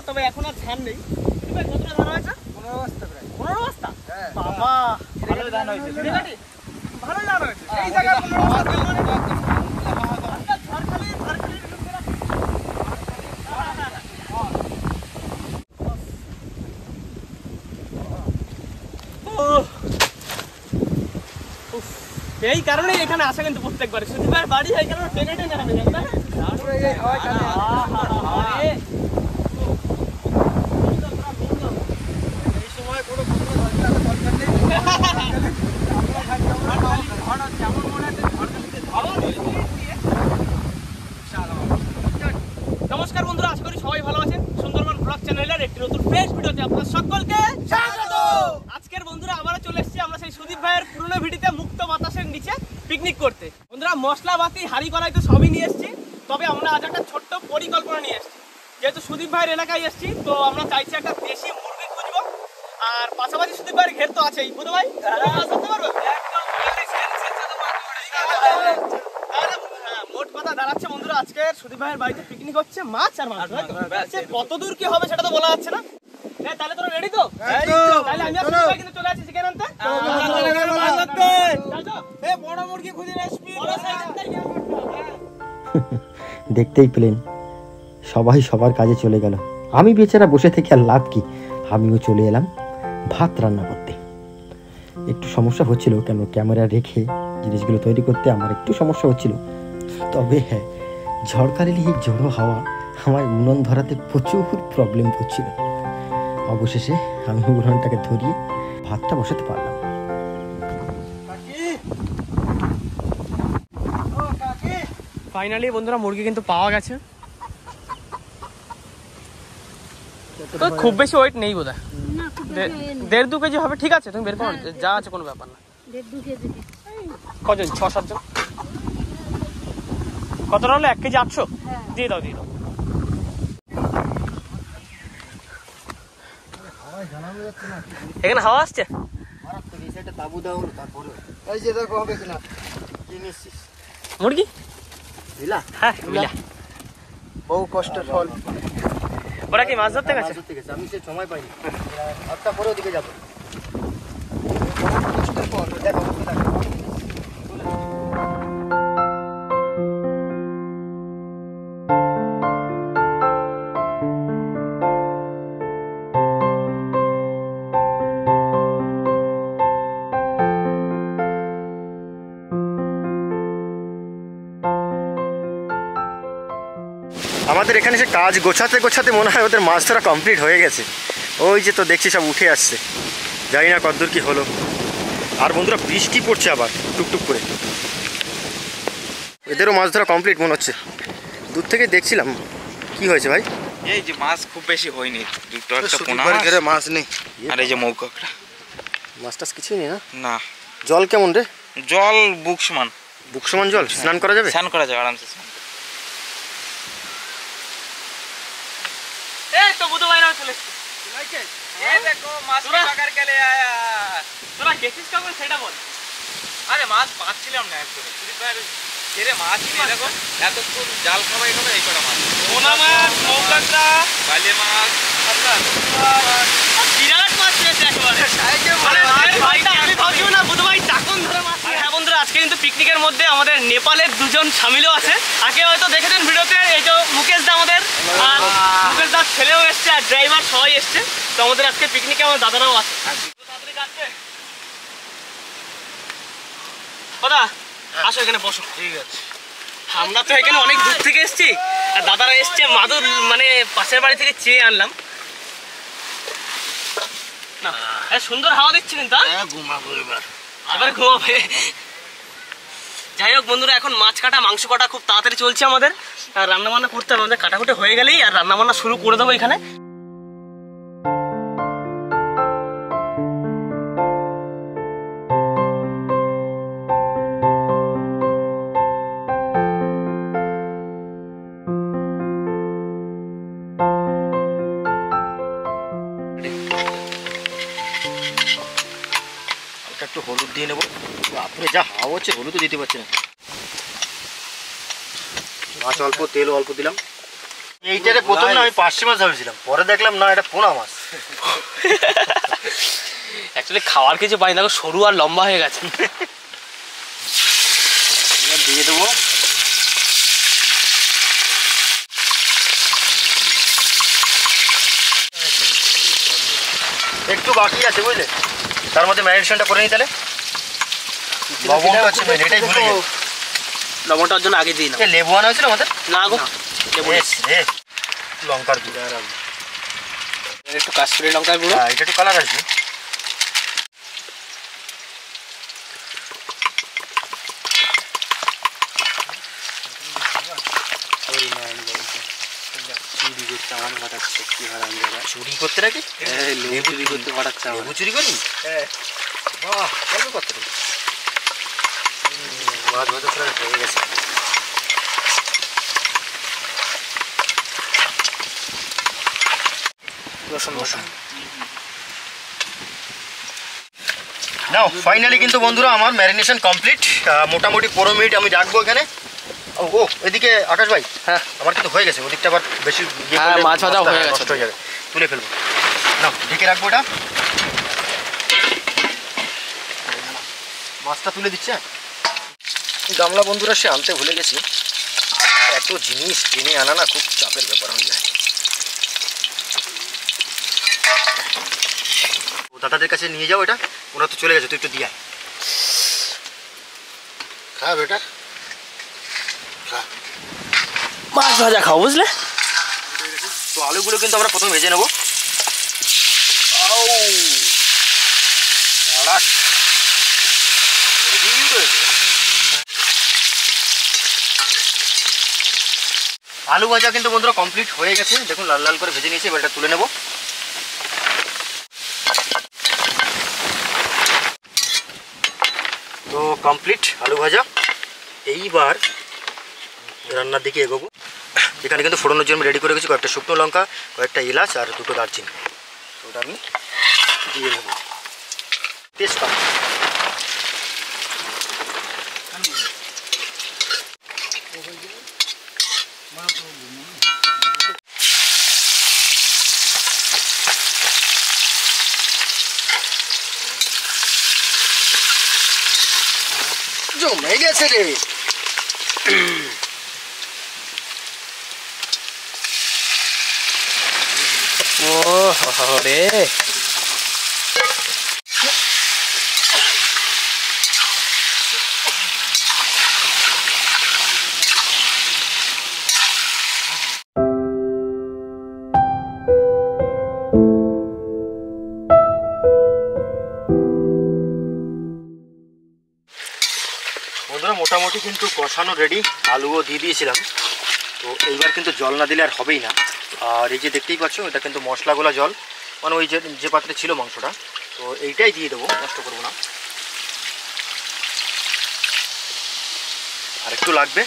তবে এখন আর ধান নেই। কতটা ধান হয়েছে? 15 বস্তা প্রায়। 15 বস্তা? হ্যাঁ। বাবা ভালো ধান হয়েছে। ভালো ধান হয়েছে। এই জায়গায় 15 বস্তা মানে এই কারণে এখানে আসা কিন্তু প্রত্যেকবারে সুদীপ ভাই বাড়ি এই কারণে টেনে টেনে নামে যাবে না? এই সময় কোনো দরকার নেই। নমস্কার বন্ধুরা, আশা করি সবাই ভালো আছেন। সুন্দরবন ব্লগ চ্যানেলের একটি নতুন ফ্রেশ ভিডিওতে আপনাদের সকলকে স্বাগত। আজকের বন্ধুরা আবারও চলে এসেছি আমরা সেই সুদীপ ভাইয়ের পুরনো ভিডিওতে মুক্ত বাতাসের নিচে পিকনিক করতে। বন্ধুরা মশলাপাতি হাঁড়ি কড়াই তো সবই নিয়ে এসেছি, তবে আমরা আজ একটা ছোট্ট পরিকল্পনা নিয়ে এসেছি। যেহেতু সুদীপ ভাইয়ের এলাকায় এসেছি, তো আমরা চাইছি একটা দেশি মুরগি খুঁজবো, আর পাশাপাশি সুদীপ ভাইয়ের ঘের তো আছেই। বুধ ভাই আসতে পারবো? মোট কথা দাঁড়াচ্ছে বন্ধুরা, আজকে সুদীপ ভাইয়ের বাড়িতে পিকনিক হচ্ছে, মাছ আর মাছ। কত দূর কি হবে সেটা তো বলা যাচ্ছে না। তাহলে তোরা রেডি তো? তাহলে আমি আর সুদীপ ভাই কিন্তু চলে আছি চিকেন আনতে। বড় মুরগি খুঁজে আসবি। দেখতেই পেলেন সবাই সবার কাজে চলে গেল, আমি বেচারা বসে থেকে আর লাভ কি। আমিও চলে এলাম ভাত রান্না করতে। একটু সমস্যা হচ্ছিল, কেন ক্যামেরা রেখে জিনিসগুলো তৈরি করতে আমার একটু সমস্যা হচ্ছিল। তবে হ্যাঁ, ঝড়কারেলি এই ঝোড়ো হাওয়া আমার উনুন ধরাতে প্রচুর প্রবলেম হচ্ছিল। অবশেষে আমি উনুনটাকে ধরিয়ে ভাতটা বসাতে পারলাম। ফাইনালি বন্ধুরা মুরগি কিন্তু পাওয়া গেছে। তো খুব বেশি ওয়েট নেই বোধহয়, 1.5-2 কেজি হবে। ঠিক আছে, তুমি বের করো, যা আছে কোনো ব্যাপার না। 1.5-2 কেজি। কজন? 6-7 জন। কতটা হলো? 1 কেজি 800 দিয়ে দাও, দিয়ে দাও। এখানে হাওয়া আসছে। এই যে দেখো হবে কিনা কি নিচ্ছিস? মুরগি? হ্যাঁ, বহু কষ্টের ফল। ওরা কি মাছ ধরতে গেছে? আমি সে সময় পাইনি, একটা পরে ওদিকে যাবো। কষ্টের ফল দেখো, আমাদের এখানে সে কাজ গোছাতে গোছাতে মনে হয় ওদের মাছ ধরা কমপ্লিট হয়ে গেছে। ওই যে তো দেখছি সব উঠে আসছে, জানি না কতদূর কি হলো। আর বন্ধুরা বৃষ্টি পড়ছে আবার টুকটুক করে, এদেরও মাছ ধরা কমপ্লিট মনে হচ্ছে। দূর থেকে দেখছিলাম। কি হয়েছে ভাই? এই যে মাছ খুব বেশি হয়নি, দুটো একটা পোনা মাছ নেই। আর এই যে মৌকাকড়া। মাছ টাছ কিছুই নেই না? না। জল কেমন রে? জল বুক সমান। বুক সমান জল? স্নান করা যাবে? স্নান করা যাবে আরামসে। এই তো বুধ ভাইরাও চলে এসছে। এই দেখো মাছ পাকার গেলে আয়া। তোরা গেছিস কখন সেটা বল। আরে মাছ পাচ্ছিলাম না একদম। সুদীপ ভাইয়ের ছেড়ে মাছ নিয়ে দেখো এতক্ষণ জাল খাবাই খাবে এই কটা মাছ। পোনা মাছ, মৌকাকড়া, বালে মাছ, বিরাট মাছ পেয়েছে একেবারে। আমি ভাবছিও না বুধ ভাই চাকন ধরে মাছ। হ্যাঁ বন্ধুরা, আজকে কিন্তু পিকনিকের মধ্যে আমাদের নেপালের 2 জন সামিলও আছে। আগে হয়তো দেখেছেন ভিডিওতে, এই যে মুকেশ দা আমাদের, আর মুকেশ দার ছেলেও এসছে, আর ড্রাইভার সবাই এসছে। তো আমাদের আজকে পিকনিকে আমার দাদারাও আছে। দাদা আসো, এখানে বসো। ঠিক আছে। আমরা তো এখানে অনেক দূর থেকে এসেছি, আর দাদারা এসছে মাদুর, মানে পাশের বাড়ি থেকে চেয়ে আনলাম। না সুন্দর হাওয়া দিচ্ছে কিন্তু। এবার ঘুমাবে। যাই হোক বন্ধুরা, এখন মাছ কাটা মাংস কাটা খুব তাড়াতাড়ি চলছে আমাদের, আর রান্নাবান্না করতে হবে। আমাদের কাটাকুটি হয়ে গেলেই আর রান্নাবান্না শুরু করে দেবো এখানে। একটু হলুদ দিয়ে নেবো। বাপরে যা হাওয়া হচ্ছে, হলুদও দিতে পারছি না। মাছ অল্প, তেল অল্প দিলাম। এইটারে প্রথম না আমি পার্শে মাছ ভাবছিলাম, পরে দেখলাম না এটা পোনা মাছ। অ্যাকচুয়ালি খাওয়ার কিছু পাই না, সরু আর লম্বা হয়ে গেছে। দিয়ে দেবো একটু বাকি আছে বুঝলে, তার মধ্যে ম্যারিনেশনটা করে নিই তাহলে। লবণটা হচ্ছে মেন, এটাই ভুলে গেছি। লবণটার জন্য আগে দিই না। লেবু আনা হয়েছিল আমাদের? না গো, লেবু নেই। লঙ্কার গুঁড়ো আর একটু কাশ্মীরি লঙ্কার গুঁড়ো। এটা একটু কালার আসবে। চুরি করতে নাকি? লেবু চুরি করতে পাঠাচ্ছে আমার। লেবু চুরি করি? বাহ, ভালো কথা। মাছ ভাজা প্রায় হয়ে গেছে। নাও ফাইনালি কিন্তু বন্ধুরা আমার ম্যারিনেশন কমপ্লিট। মোটামুটি 15 মিনিট আমি রাখবো এখানে। ও এদিকে আকাশ ভাই, হ্যাঁ আমার কিন্তু হয়ে গেছে, ওদিকটা আবার বেশি মাছ ভাজা হয়ে গেছে, নষ্ট হয়ে যাবে, তুলে ফেলবো। নাও ঢেকে রাখবো এটা। মাছটা তুলে দিচ্ছে। গামলা বন্ধুরা সে আনতে ভুলে গেছি, এত জিনিস কিনে আনা না খুব চাপের ব্যাপার হয়ে যায়। ও দাদাদের কাছে নিয়ে যাও এটা, ওরা তো চলে গেছে, তুই একটু দিয়ে আয়। খা বেটা, মাছ ভাজা খাও বুঝলে। তো আলুগুলো কিন্তু আমরা প্রথমে ভেজে নেবো। আলু ভাজা কিন্তু বন্ধুরা কমপ্লিট হয়ে গেছে, দেখুন লাল লাল করে ভেজে নিয়েছি। এবার এটা তুলে নেব। তো কমপ্লিট আলু ভাজা। এইবার রান্নার দিকে এগোবো। এখানে কিন্তু ফোড়নের জন্য রেডি করে গেছি কয়েকটা শুকনো লঙ্কা, কয়েকটা এলাচ আর দুটো দারচিনি। ওটা আমি দিয়ে নেব। তেজপাতা, জমে গেছে রে। ও রে, বন্ধুরা মোটামুটি কিন্তু কষানো রেডি, আলুও দিয়ে দিয়েছিলাম। তো এইবার কিন্তু জল না দিলে আর হবেই না। আর এই যে দেখতেই পাচ্ছ, এটা কিন্তু মশলাগুলো জল, মানে ওই যে পাত্রে ছিল মাংসটা, তো এইটাই দিয়ে দেবো, নষ্ট করবো না। আর একটু লাগবে।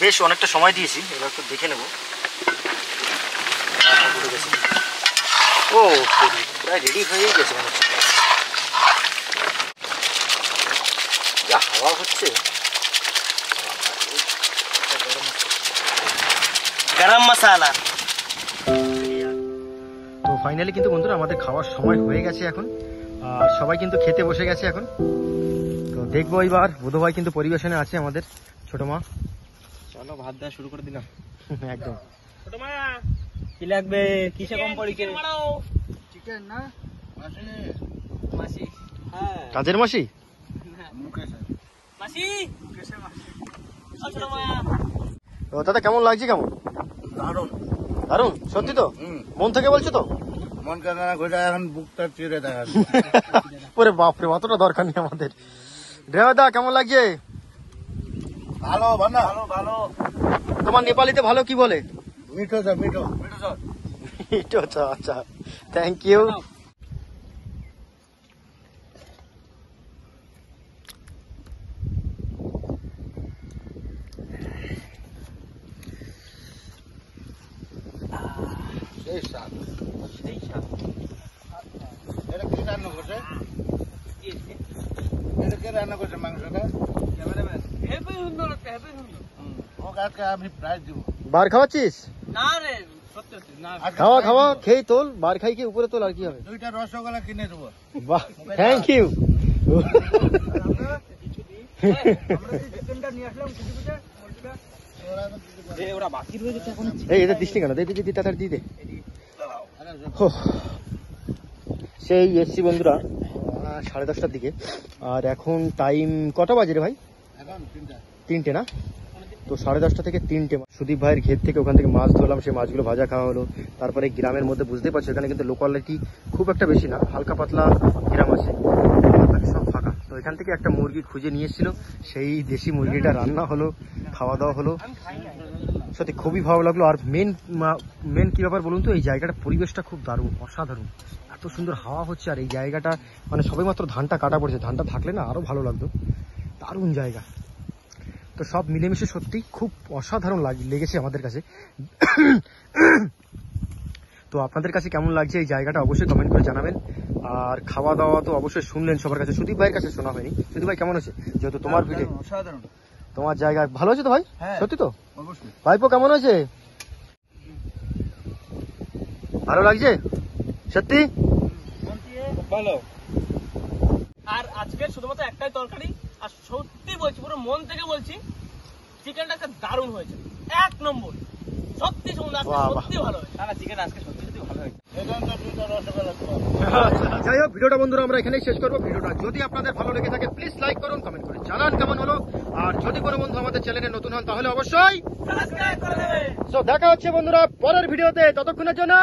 বেশ অনেকটা সময় দিয়েছি, এবার একটু দেখে নেব। ও প্রায় রেডি হয়েই গেছে মনে হচ্ছে। যা হাওয়া হচ্ছে, গরম মশলা। তো ফাইনালি কিন্তু বন্ধুরা আমাদের খাওয়ার সময় হয়ে গেছে এখন, আর সবাই কিন্তু খেতে বসে গেছে এখন। তো দেখবো এইবার বুধ ভাই কিন্তু পরিবেশনে আছে, আমাদের ছোট মা। চলো ভাত দেওয়া শুরু করে দিলাম। একদম। ছোট মা কি লাগবে? কিসে কম পড়ি কে? চিকেন না মাসি? হ্যাঁ কাজের মাসি। মাসি ছোট মা। তো দাদা কেমন লাগছে? কেমন? দারুণ দারুণ সত্যি তো? মন থেকে বলছো তো? মন কানা ঘোরা এখন বুকটা চিরে দেখা। ওরে বাপরে, অতটা দরকার নেই আমাদের। ড্রাইভার দা কেমন লাগছে? ভালো ভালো ভালো ভালো। তোমার নেপালিতে ভালো কি বলে? মিঠো স্যার, মিঠো মিঠো। আচ্ছা আচ্ছা, থ্যাংক ইউ। সেই স্বাদ, সেই স্বাদ। এটা রান্না করছে মাংসটা হেভি সুন্দর একটা হেভি সুন্দর। ওকে আজকে আমি প্রাইজ দিব। বার খাওয়াচ্ছিস? না রে সত্যি সত্যি না। খাওয়া খাওয়া খেয়ে তোল, বার খাই কি উপরে তোল, আর কি হবে। 2টা রসগোল্লা কিনে দেবো। বাহ, থ্যাংক ইউ। এই এদের দিসনি কেন? দিদি দিদি তাড়াতাড়ি দিয়ে দে। হো, সেই এসছি বন্ধুরা 10:30টার দিকে, আর এখন টাইম কটা বাজে রে ভাই? এখন 3টা। 3টে না? তো 10:30 থেকে 3টে। সুদীপ ভাইয়ের ক্ষেত থেকে ওখান থেকে মাছ ধরলাম, সেই মাছগুলো ভাজা খাওয়া হলো। তারপরে গ্রামের মধ্যে বুঝতেই পারছো এখানে কিন্তু লোকালিটি খুব একটা বেশি না, হালকা পাতলা গ্রাম আছে, বাকি সব ফাঁকা। তো এখান থেকে একটা মুরগি খুঁজে নিয়ে এসেছিল, সেই দেশি মুরগিটা রান্না হলো, খাওয়া দাওয়া হলো। সত্যি খুবই ভালো লাগলো। আর মেন কি ব্যাপার বলুন তো, এই জায়গাটা পরিবেশটা খুব দারুণ, অসাধারণ, এত সুন্দর হাওয়া হচ্ছে। আর এই জায়গাটা মানে সবেমাত্র ধানটা কাটা পড়েছে, ধানটা থাকলে না আরো ভালো লাগতো, দারুণ জায়গা। তো সব মিলেমিশে সত্যি খুব অসাধারণ লেগেছে আমাদের কাছে। তো আপনাদের কাছে কেমন লাগছে এই জায়গাটা অবশ্যই কমেন্ট করে জানাবেন। আর খাওয়া দাওয়া তো অবশ্যই শুনলেন সবার কাছে, সুদীপ ভাইয়ের কাছে শোনা হয়নি। সুদীপ ভাই কেমন আছে? যেহেতু তোমার ভিডিও, অসাধারণ। তোমার জায়গা ভালো আছে তো ভাই? হ্যাঁ। সত্যি তো? অবশ্যই। ভাইপো কেমন আছে? ভালো লাগছে সত্যি? ভালো। আর আজকে শুধুমাত্র একটাই তরকারি, আর সত্যি বলছি, পুরো মন থেকে বলছি, চিকেনটা একটা দারুণ হয়েছে, 1 নম্বর। সত্যি সুন্দর, আজকে বাহ, বাহ। সত্যি ভালো হয়েছে। না চিকেন আজকে সত্যি সত্যি ভালো হয়েছে। এখানে তো 2টা রসগোল্লা দেবো। যাই হোক, ভিডিওটা বন্ধুরা আমরা এখানেই শেষ করবো। ভিডিওটা যদি আপনাদের ভালো লেগে থাকে প্লিজ লাইক করুন, কমেন্ট করে জানান কেমন হলো। আর যদি কোনো বন্ধু আমাদের চ্যানেলে নতুন হন তাহলে অবশ্যই সাবস্ক্রাইব করে দেবে। দেখা হচ্ছে বন্ধুরা পরের ভিডিওতে। ততক্ষণের জন্য